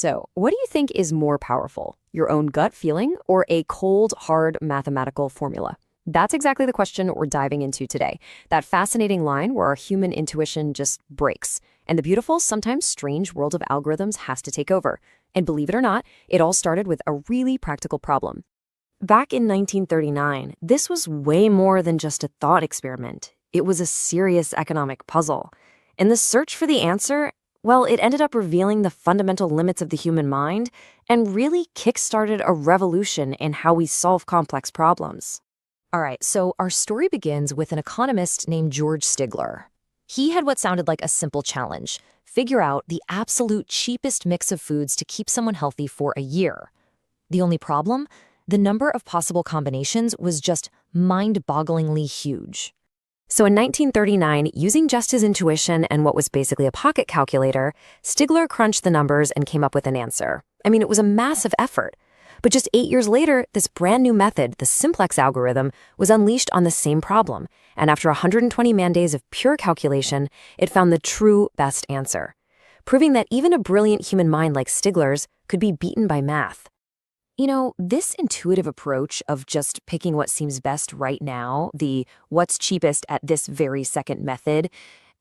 So, what do you think is more powerful, your own gut feeling or a cold, hard mathematical formula? That's exactly the question we're diving into today. That fascinating line where our human intuition just breaks, and the beautiful, sometimes strange world of algorithms has to take over. And believe it or not, it all started with a really practical problem. Back in 1939, this was way more than just a thought experiment. It was a serious economic puzzle. And the search for the answer, well, it ended up revealing the fundamental limits of the human mind and really kickstarted a revolution in how we solve complex problems. All right, so our story begins with an economist named George Stigler. He had what sounded like a simple challenge: figure out the absolute cheapest mix of foods to keep someone healthy for a year. The only problem? The number of possible combinations was just mind-bogglingly huge. So in 1939, using just his intuition and what was basically a pocket calculator, Stigler crunched the numbers and came up with an answer. I mean, it was a massive effort. But just 8 years later, this brand new method, the simplex algorithm, was unleashed on the same problem. And after 120 man-days of pure calculation, it found the true best answer, proving that even a brilliant human mind like Stigler's could be beaten by math. You know, this intuitive approach of just picking what seems best right now, the what's cheapest at this very second method,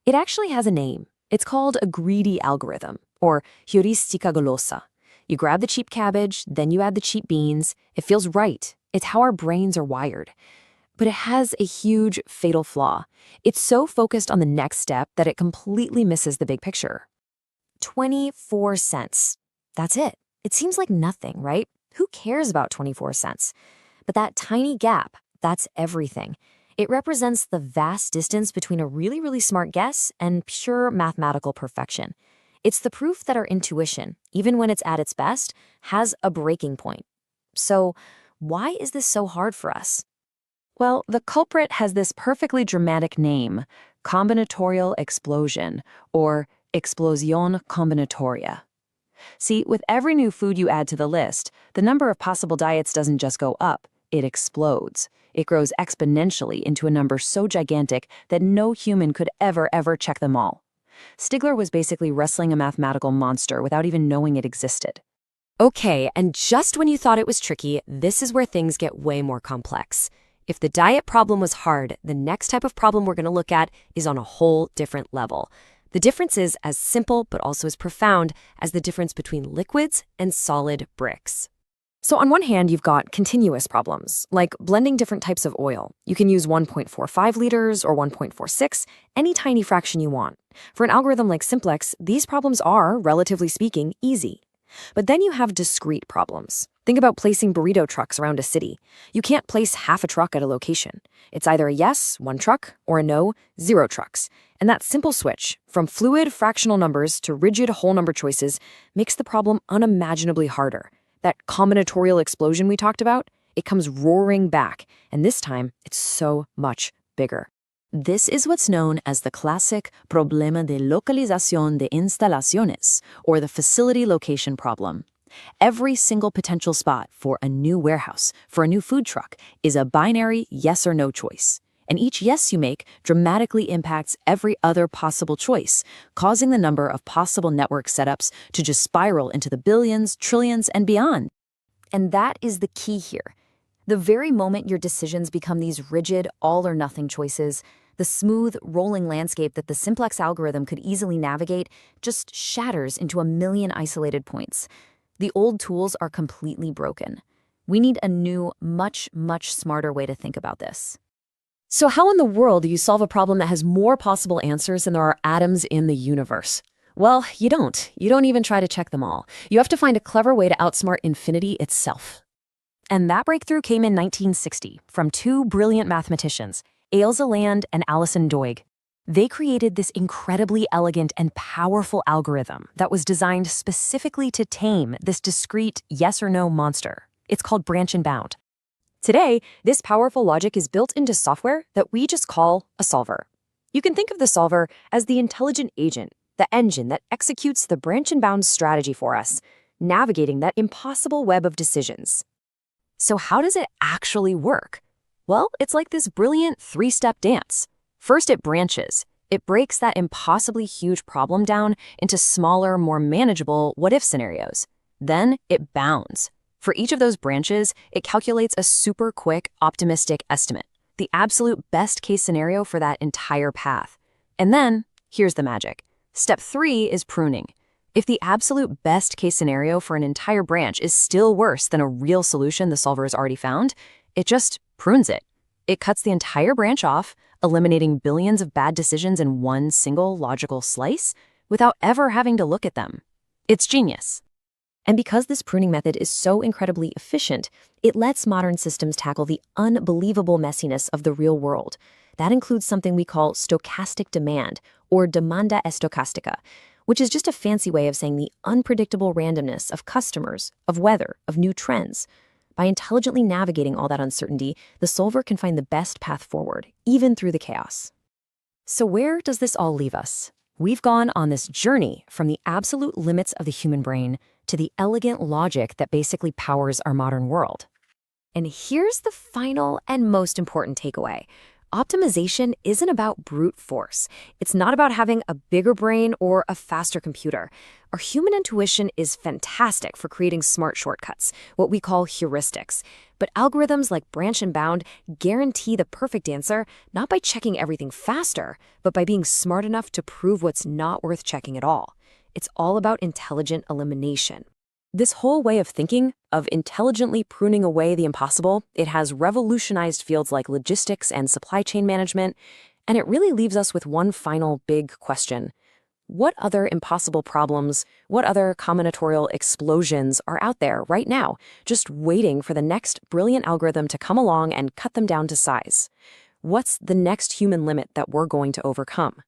it actually has a name. It's called a greedy algorithm, or heuristica golosa. You grab the cheap cabbage, then you add the cheap beans. It feels right. It's how our brains are wired. But it has a huge, fatal flaw. It's so focused on the next step that it completely misses the big picture. 24 cents. That's it. It seems like nothing, right? Who cares about 24 cents? But that tiny gap, that's everything. It represents the vast distance between a really, really smart guess and pure mathematical perfection. It's the proof that our intuition, even when it's at its best, has a breaking point. So, why is this so hard for us? Well, the culprit has this perfectly dramatic name: combinatorial explosion, or explosión combinatoria. See, with every new food you add to the list, the number of possible diets doesn't just go up, it explodes. It grows exponentially into a number so gigantic that no human could ever check them all. Stigler was basically wrestling a mathematical monster without even knowing it existed. Okay, and just when you thought it was tricky, this is where things get way more complex. If the diet problem was hard, the next type of problem we're going to look at is on a whole different level. The difference is as simple but also as profound as the difference between liquids and solid bricks. So on one hand, you've got continuous problems, like blending different types of oil. You can use 1.45 liters or 1.46, any tiny fraction you want. For an algorithm like Simplex, these problems are, relatively speaking, easy. But then you have discrete problems. Think about placing burrito trucks around a city. You can't place half a truck at a location. It's either a yes, 1 truck, or a no, 0 trucks. And that simple switch, from fluid fractional numbers to rigid whole number choices, makes the problem unimaginably harder. That combinatorial explosion we talked about, it comes roaring back, and this time, it's so much bigger. This is what's known as the classic problema de localización de instalaciones, or the facility location problem. Every single potential spot for a new warehouse, for a new food truck, is a binary yes or no choice. And each yes you make dramatically impacts every other possible choice, causing the number of possible network setups to just spiral into the billions, trillions, and beyond. And that is the key here. The very moment your decisions become these rigid, all-or-nothing choices, the smooth, rolling landscape that the simplex algorithm could easily navigate just shatters into a million isolated points. The old tools are completely broken. We need a new, much smarter way to think about this. So how in the world do you solve a problem that has more possible answers than there are atoms in the universe? Well, you don't. You don't even try to check them all. You have to find a clever way to outsmart infinity itself. And that breakthrough came in 1960 from two brilliant mathematicians, Ailsa Land and Alison Doig. They created this incredibly elegant and powerful algorithm that was designed specifically to tame this discrete yes or no monster. It's called branch and bound. Today, this powerful logic is built into software that we just call a solver. You can think of the solver as the intelligent agent, the engine that executes the branch and bound strategy for us, navigating that impossible web of decisions. So how does it actually work? Well, it's like this brilliant 3-step dance. First, it branches. It breaks that impossibly huge problem down into smaller, more manageable what-if scenarios. Then it bounds. For each of those branches, it calculates a super quick, optimistic estimate, the absolute best case scenario for that entire path. And then, here's the magic. Step 3 is pruning. If the absolute best case scenario for an entire branch is still worse than a real solution the solver has already found, it just prunes it. It cuts the entire branch off, eliminating billions of bad decisions in one single logical slice without ever having to look at them. It's genius. And because this pruning method is so incredibly efficient, it lets modern systems tackle the unbelievable messiness of the real world. That includes something we call stochastic demand, or demanda estocástica, which is just a fancy way of saying the unpredictable randomness of customers, of weather, of new trends. By intelligently navigating all that uncertainty, the solver can find the best path forward, even through the chaos. So where does this all leave us? We've gone on this journey from the absolute limits of the human brain to the elegant logic that basically powers our modern world. And here's the final and most important takeaway. Optimization isn't about brute force. It's not about having a bigger brain or a faster computer. Our human intuition is fantastic for creating smart shortcuts, what we call heuristics. But algorithms like Branch and Bound guarantee the perfect answer not by checking everything faster, but by being smart enough to prove what's not worth checking at all. It's all about intelligent elimination. This whole way of thinking, of intelligently pruning away the impossible, it has revolutionized fields like logistics and supply chain management, and it really leaves us with one final big question. What other impossible problems, what other combinatorial explosions are out there right now, just waiting for the next brilliant algorithm to come along and cut them down to size? What's the next human limit that we're going to overcome?